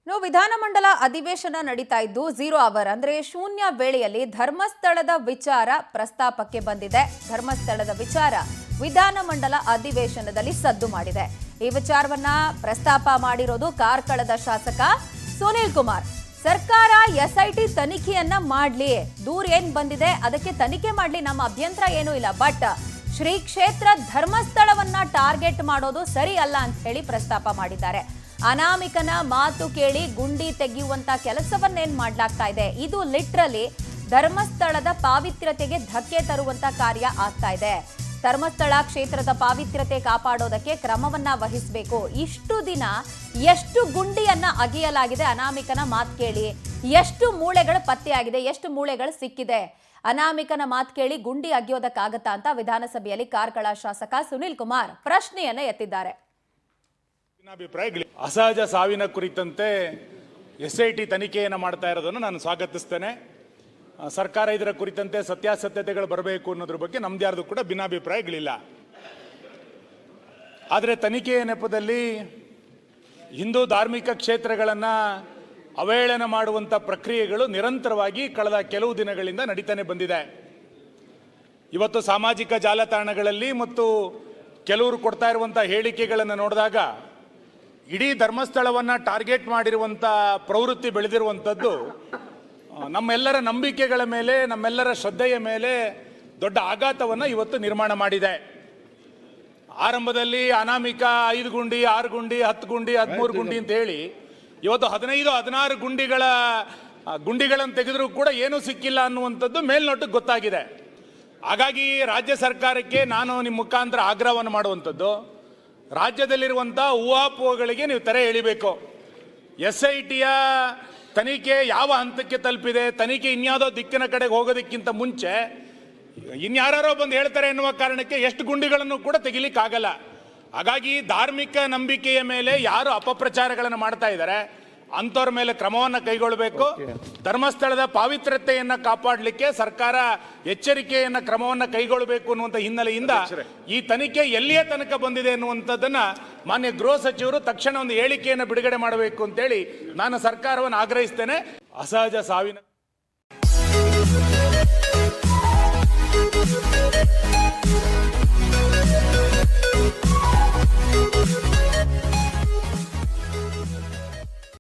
ವಿಧಾನಮಂಡಲ ಅಧಿವೇಶನ ನಡೀತಾ ಇದ್ದು 0 ಅವರ್ ಅಂದ್ರೆ ಶೂನ್ಯ ವೇಳೆಯಲ್ಲಿ ಧರ್ಮಸ್ಥಳದ ವಿಚಾರ ಪ್ರಸ್ತಾಪಕ್ಕೆ ಬಂದಿದೆ. ಧರ್ಮಸ್ಥಳದ ವಿಚಾರ ವಿಧಾನಮಂಡಲ ಅಧಿವೇಶನದಲ್ಲಿ ಸದ್ದು ಮಾಡಿದೆ. ಈ ವಿಚಾರವನ್ನ ಪ್ರಸ್ತಾಪ ಮಾಡಿರೋದು ಕಾರ್ಕಳದ ಶಾಸಕ ಸುನೀಲ್ ಕುಮಾರ್. ಸರ್ಕಾರ ಎಸ್ಐಟಿ ತನಿಖೆಯನ್ನ ಮಾಡ್ಲಿ, ದೂರ ಏನ್ ಬಂದಿದೆ ಅದಕ್ಕೆ ತನಿಖೆ ಮಾಡ್ಲಿ, ನಮ್ಮ ಅಭ್ಯಂತರ ಏನೂ ಇಲ್ಲ. ಬಟ್ ಶ್ರೀ ಕ್ಷೇತ್ರ ಧರ್ಮಸ್ಥಳವನ್ನ ಟಾರ್ಗೆಟ್ ಮಾಡೋದು ಸರಿ ಅಲ್ಲ ಅಂತ ಹೇಳಿ ಪ್ರಸ್ತಾಪ ಮಾಡಿದ್ದಾರೆ. ಅನಾಮಿಕನ ಮಾತು ಕೇಳಿ ಗುಂಡಿ ತೆಗೆಯುವಂತ ಕೆಲಸವನ್ನೇನ್ ಮಾಡ್ಲಾಗ್ತಾ ಇದೆ, ಇದು ಲಿಟ್ರಲಿ ಧರ್ಮಸ್ಥಳದ ಪಾವಿತ್ರ್ಯತೆಗೆ ಧಕ್ಕೆ ತರುವಂತ ಕಾರ್ಯ ಆಗ್ತಾ ಇದೆ. ಧರ್ಮಸ್ಥಳ ಕ್ಷೇತ್ರದ ಪಾವಿತ್ರ್ಯತೆ ಕಾಪಾಡೋದಕ್ಕೆ ಕ್ರಮವನ್ನ ವಹಿಸಬೇಕು. ಇಷ್ಟು ದಿನ ಎಷ್ಟು ಗುಂಡಿಯನ್ನ ಅಗೆಯಲಾಗಿದೆ, ಅನಾಮಿಕನ ಮಾತು ಕೇಳಿ ಎಷ್ಟು ಮೂಳೆಗಳು ಪತ್ತೆಯಾಗಿದೆ, ಎಷ್ಟು ಮೂಳೆಗಳು ಸಿಕ್ಕಿದೆ. ಅನಾಮಿಕನ ಮಾತು ಕೇಳಿ ಗುಂಡಿ ಅಗೆಯೋದಕ್ಕಾಗತ್ತಾ ಅಂತ ವಿಧಾನಸಭೆಯಲ್ಲಿ ಕಾರ್ಕಳ ಶಾಸಕ ಸುನೀಲ್ ಕುಮಾರ್ ಪ್ರಶ್ನೆಯನ್ನ ಎತ್ತಿದ್ದಾರೆ. ಅಸಹಜ ಸಾವಿನ ಕುರಿತಂತೆ ಎಸ್ಐಟಿ ತನಿಖೆಯನ್ನು ಮಾಡ್ತಾ ಇರೋದನ್ನು ನಾನು ಸ್ವಾಗತಿಸ್ತೇನೆ. ಸರ್ಕಾರ ಇದರ ಕುರಿತಂತೆ ಸತ್ಯಾಸತ್ಯತೆಗಳು ಬರಬೇಕು ಅನ್ನೋದ್ರ ಬಗ್ಗೆ ನಮ್ದು ಯಾರ್ದು ಕೂಡ ಭಿನ್ನಾಭಿಪ್ರಾಯಗಳಿಲ್ಲ. ಆದರೆ ತನಿಖೆಯ ನೆಪದಲ್ಲಿ ಹಿಂದೂ ಧಾರ್ಮಿಕ ಕ್ಷೇತ್ರಗಳನ್ನು ಅವಹೇಳನ ಮಾಡುವಂಥ ಪ್ರಕ್ರಿಯೆಗಳು ನಿರಂತರವಾಗಿ ಕಳೆದ ಕೆಲವು ದಿನಗಳಿಂದ ನಡೀತಾನೆ ಬಂದಿದೆ. ಇವತ್ತು ಸಾಮಾಜಿಕ ಜಾಲತಾಣಗಳಲ್ಲಿ ಮತ್ತು ಕೆಲವರು ಕೊಡ್ತಾ ಇರುವಂಥ ಹೇಳಿಕೆಗಳನ್ನು ನೋಡಿದಾಗ ಇಡೀ ಧರ್ಮಸ್ಥಳವನ್ನು ಟಾರ್ಗೆಟ್ ಮಾಡಿರುವಂಥ ಪ್ರವೃತ್ತಿ ಬೆಳೆದಿರುವಂಥದ್ದು ನಮ್ಮೆಲ್ಲರ ನಂಬಿಕೆಗಳ ಮೇಲೆ, ನಮ್ಮೆಲ್ಲರ ಶ್ರದ್ಧೆಯ ಮೇಲೆ ದೊಡ್ಡ ಆಘಾತವನ್ನು ಇವತ್ತು ನಿರ್ಮಾಣ ಮಾಡಿದೆ. ಆರಂಭದಲ್ಲಿ ಅನಾಮಿಕ 5 ಗುಂಡಿ, 6 ಗುಂಡಿ, 10 ಗುಂಡಿ, 13 ಗುಂಡಿ ಅಂತ ಹೇಳಿ ಇವತ್ತು 15-16 ಗುಂಡಿಗಳನ್ನು ತೆಗೆದರೂ ಕೂಡ ಏನೂ ಸಿಕ್ಕಿಲ್ಲ ಅನ್ನುವಂಥದ್ದು ಮೇಲ್ನೋಟಕ್ಕೆ ಗೊತ್ತಾಗಿದೆ. ಹಾಗಾಗಿ ರಾಜ್ಯ ಸರ್ಕಾರಕ್ಕೆ ನಾನು ನಿಮ್ಮ ಮುಖಾಂತರ ಆಗ್ರಹವನ್ನು ಮಾಡುವಂಥದ್ದು, ರಾಜ್ಯದಲ್ಲಿರುವಂಥ ಊಹಾಪೋಹಗಳಿಗೆ ನೀವು ತೆರೆ ಎಳಿಬೇಕು. ಎಸ್ಐಟಿಯ ತನಿಖೆ ಯಾವ ಹಂತಕ್ಕೆ ತಲುಪಿದೆ, ತನಿಖೆ ಇನ್ಯಾವುದೋ ದಿಕ್ಕಿನ ಕಡೆಗೆ ಹೋಗೋದಕ್ಕಿಂತ ಮುಂಚೆ ಇನ್ಯಾರೋ ಬಂದು ಹೇಳ್ತಾರೆ ಎನ್ನುವ ಕಾರಣಕ್ಕೆ ಎಷ್ಟು ಗುಂಡಿಗಳನ್ನು ಕೂಡ ತೆಗಿಲಿಕ್ಕಾಗಲ್ಲ. ಹಾಗಾಗಿ ಧಾರ್ಮಿಕ ನಂಬಿಕೆಯ ಮೇಲೆ ಯಾರು ಅಪಪ್ರಚಾರಗಳನ್ನು ಮಾಡ್ತಾ ಇದ್ದಾರೆ ಅಂಥವ್ರ ಮೇಲೆ ಕ್ರಮವನ್ನು ಕೈಗೊಳ್ಳಬೇಕು. ಧರ್ಮಸ್ಥಳದ ಪಾವಿತ್ರ್ಯತೆಯನ್ನು ಕಾಪಾಡಲಿಕ್ಕೆ ಸರ್ಕಾರ ಎಚ್ಚರಿಕೆಯನ್ನು ಕ್ರಮವನ್ನು ಕೈಗೊಳ್ಳಬೇಕು ಅನ್ನುವಂಥ ಹಿನ್ನೆಲೆಯಿಂದ ಈ ತನಿಖೆ ಎಲ್ಲಿಯ ತನಕ ಬಂದಿದೆ ಅನ್ನುವಂಥದ್ದನ್ನ ಮಾನ್ಯ ಗೃಹ ಸಚಿವರು ತಕ್ಷಣ ಒಂದು ಹೇಳಿಕೆಯನ್ನು ಬಿಡುಗಡೆ ಮಾಡಬೇಕು ಅಂತೇಳಿ ನಾನು ಸರ್ಕಾರವನ್ನು ಆಗ್ರಹಿಸ್ತೇನೆ. ಅಸಹಜ ಸಾವಿನ